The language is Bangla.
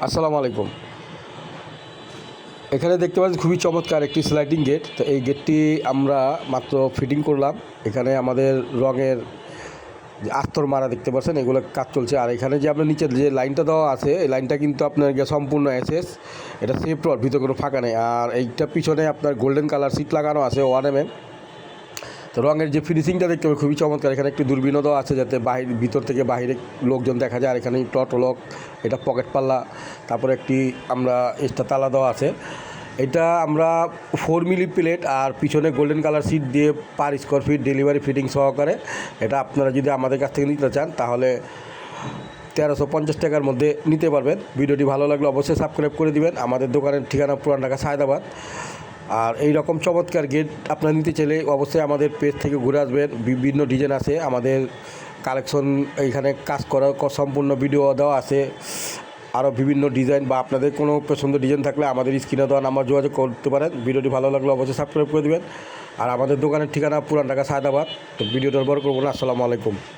আসসালামু আলাইকুম। এখানে দেখতে পাচ্ছেন খুবই চমৎকার একটি স্লাইডিং গেট। তো এই গেটটি আমরা মাত্র ফিটিং করলাম। এখানে আমাদের রঙের যে আস্তর মারা দেখতে পাচ্ছেন, এগুলো কাজ চলছে। আর এখানে যে আপনার নিচে যে লাইনটা দেওয়া আছে, এই লাইনটা কিন্তু আপনার সম্পূর্ণ এসএস, এটা সেফ রড, ভিতরে কোনো ফাঁকা নেই। আর এইটা পিছনে আপনার গোল্ডেন কালার সিট লাগানো আছে 1 mm। তো রঙের যে ফিনিশিংটা দেখতে হবে খুবই চমৎকার। এখানে একটি দূরবীনও দেওয়া আছে যাতে ভিতর থেকে বাইরে লোকজন দেখা যায়। আর এখানে টটলক, এটা পকেট পাল্লা, তারপরে একটি আমরা এক্সট্রা তালা দেওয়া আছে। এটা আমরা 4 মিলি প্লেট আর পিছনে গোল্ডেন কালার সিট দিয়ে per square feet delivery fitting সহকারে। এটা আপনারা যদি আমাদের কাছ থেকে নিতে চান তাহলে 1350 টাকার মধ্যে নিতে পারবেন। ভিডিওটি ভালো লাগলে অবশ্যই সাবস্ক্রাইব করে দিবেন। আমাদের দোকানের ঠিকানা পুরান ঢাকা সায়দাবাদ। আর এই রকম চমৎকার গেট আপনারা নিতে চাইলে অবশ্যই আমাদের পেজ থেকে ঘুরে আসবেন। বিভিন্ন ডিজাইন আছে আমাদের কালেকশন, এইখানে কাজ করা সম্পূর্ণ ভিডিও দেওয়া আছে। আরও বিভিন্ন ডিজাইন বা আপনাদের কোনো পছন্দ ডিজাইন থাকলে আমাদের স্ক্রিনে দেওয়া নাম্বার যোগাযোগ করতে পারেন। ভিডিওটি ভালো লাগলে অবশ্যই সাবস্ক্রাইব করে দেবেন। আর আমাদের দোকানের ঠিকানা পুরান ঢাকা সায়দাবাদ। তো ভিডিওটা বড় করবো না। আসসালামু আলাইকুম।